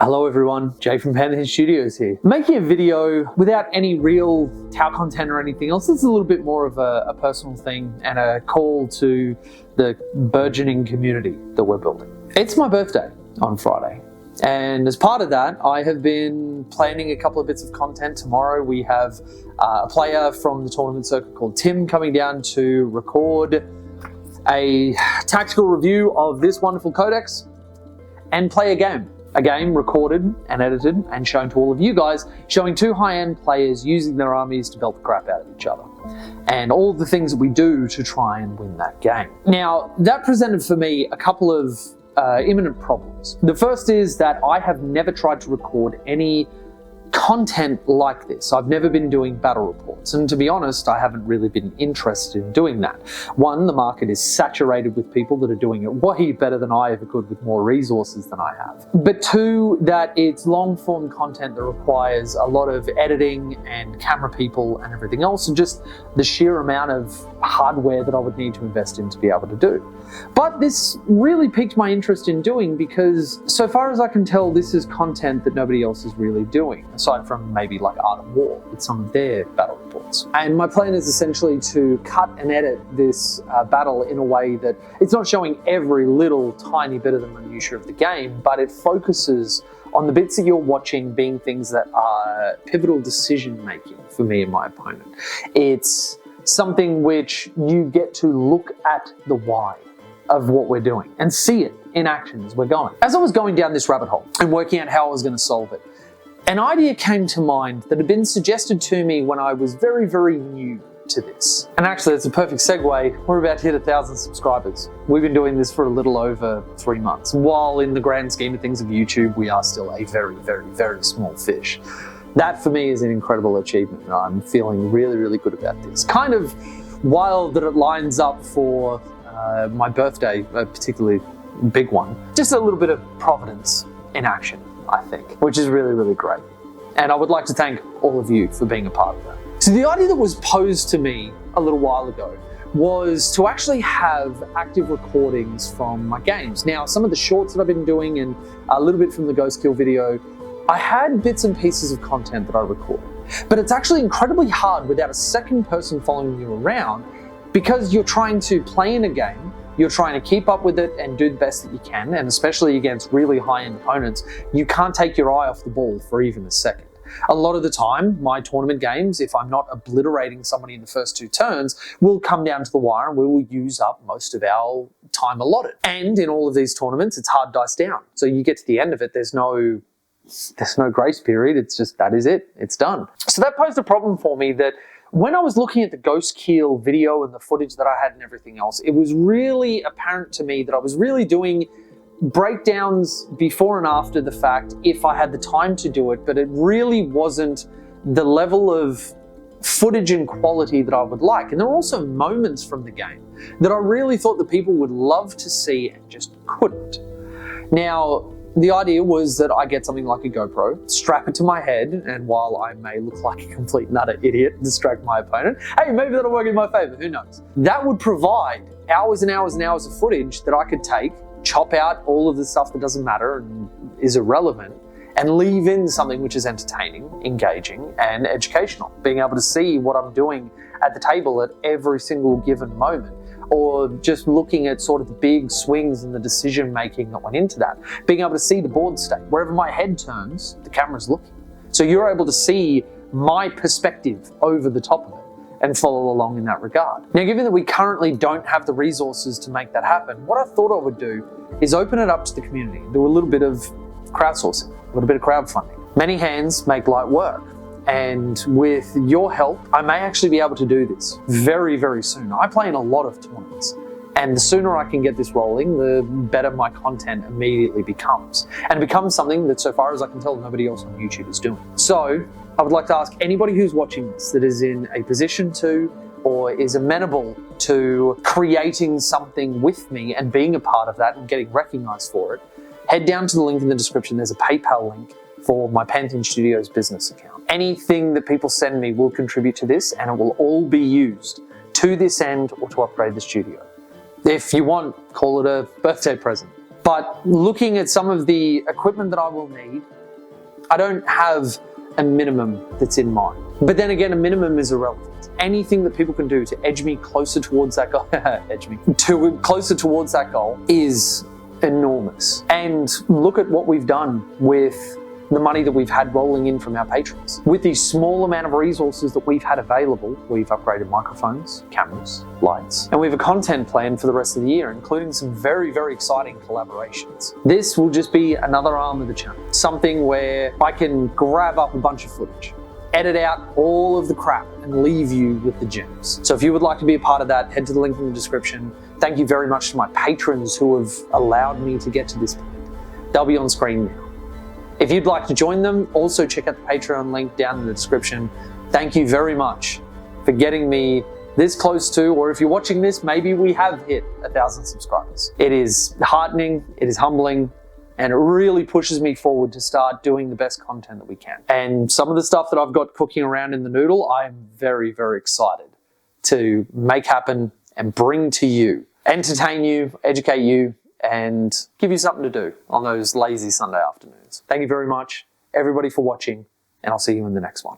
Hello everyone, Jay from Pantheon Studios here. Making a video without any real Tau content or anything else. This is a little bit more of a personal thing and a call to the burgeoning community that we're building. It's my birthday on Friday, and as part of that, I have been planning a couple of bits of content. Tomorrow we have a player from the tournament circuit called Tim coming down to record a tactical review of this wonderful codex and play a game. A game recorded and edited and shown to all of you guys, showing two high-end players using their armies to belt the crap out of each other. And all the things that we do to try and win that game. Now, that presented for me a couple of imminent problems. The first is that I have never tried to record any content like this. I've never been doing battle reports, and to be honest, I haven't really been interested in doing that. One, the market is saturated with people that are doing it way better than I ever could with more resources than I have. But two, that it's long form content that requires a lot of editing and camera people and everything else, and just the sheer amount of hardware that I would need to invest in to be able to do. But this really piqued my interest in doing because, so far as I can tell, this is content that nobody else is really doing, aside from maybe like Art of War with some of their battle reports. And my plan is essentially to cut and edit this battle in a way that it's not showing every little tiny bit of the minutiae of the game, but it focuses on the bits that you're watching being things that are pivotal decision making for me and my opponent. It's something which you get to look at the why of what we're doing and see it in action as we're going. As I was going down this rabbit hole and working out how I was going to solve it, an idea came to mind that had been suggested to me when I was very, very new to this. And actually, it's a perfect segue. We're about to hit 1,000 subscribers. We've been doing this for a little over 3 months. While in the grand scheme of things of YouTube, we are still a very, very, very small fish. That for me is an incredible achievement, and I'm feeling really, really good about this. Kind of wild that it lines up for my birthday, a particularly big one. Just a little bit of providence in action, I think, which is really, really great. And I would like to thank all of you for being a part of that. So the idea that was posed to me a little while ago was to actually have active recordings from my games. Now, some of the shorts that I've been doing and a little bit from the Ghost Kill video, I had bits and pieces of content that I recorded, but it's actually incredibly hard without a second person following you around because you're trying to play in a game, you're trying to keep up with it and do the best that you can, and especially against really high-end opponents, you can't take your eye off the ball for even a second. A lot of the time, my tournament games, if I'm not obliterating somebody in the first 2 turns, will come down to the wire and we will use up most of our time allotted. And in all of these tournaments, it's hard dice down. So you get to the end of it, there's no grace period. It's just, that is it. It's done. So that posed a problem for me that when I was looking at the Ghost Kill video and the footage that I had and everything else, it was really apparent to me that I was really doing breakdowns before and after the fact if I had the time to do it, but it really wasn't the level of footage and quality that I would like. And there were also moments from the game that I really thought that people would love to see and just couldn't. Now, the idea was that I get something like a GoPro, strap it to my head, and while I may look like a complete nutter idiot and distract my opponent, hey, maybe that'll work in my favor, who knows? That would provide hours and hours and hours of footage that I could take, chop out all of the stuff that doesn't matter and is irrelevant, and leave in something which is entertaining, engaging, and educational. Being able to see what I'm doing at the table at every single given moment, or just looking at sort of the big swings and the decision making that went into that. Being able to see the board state. Wherever my head turns, the camera's looking. So you're able to see my perspective over the top of it and follow along in that regard. Now, given that we currently don't have the resources to make that happen, what I thought I would do is open it up to the community, do a little bit of crowdsourcing, a little bit of crowdfunding. Many hands make light work. And with your help, I may actually be able to do this very, very soon. I play in a lot of tournaments, and the sooner I can get this rolling, the better my content immediately becomes. And it becomes something that, so far as I can tell, nobody else on YouTube is doing. So I would like to ask anybody who's watching this that is in a position to, or is amenable to creating something with me and being a part of that and getting recognized for it, head down to the link in the description. There's a PayPal link for my Pantheon Studios business account. Anything that people send me will contribute to this, and it will all be used to this end or to upgrade the studio. If you want, call it a birthday present. But looking at some of the equipment that I will need, I don't have a minimum that's in mind. But then again, a minimum is irrelevant. Anything that people can do to edge me closer towards that goal, closer towards that goal is enormous. And look at what we've done with the money that we've had rolling in from our patrons. With the small amount of resources that we've had available, we've upgraded microphones, cameras, lights, and we have a content plan for the rest of the year, including some very, very exciting collaborations. This will just be another arm of the channel, something where I can grab up a bunch of footage, edit out all of the crap, and leave you with the gems. So if you would like to be a part of that, head to the link in the description. Thank you very much to my patrons who have allowed me to get to this point. They'll be on screen now. If you'd like to join them, also check out the Patreon link down in the description. Thank you very much for getting me this close to, or if you're watching this, maybe we have hit 1,000 subscribers. It is heartening, it is humbling, and it really pushes me forward to start doing the best content that we can. And some of the stuff that I've got cooking around in the noodle, I am very, very excited to make happen and bring to you, entertain you, educate you, and give you something to do on those lazy Sunday afternoons. Thank you very much, everybody, for watching, and I'll see you in the next one.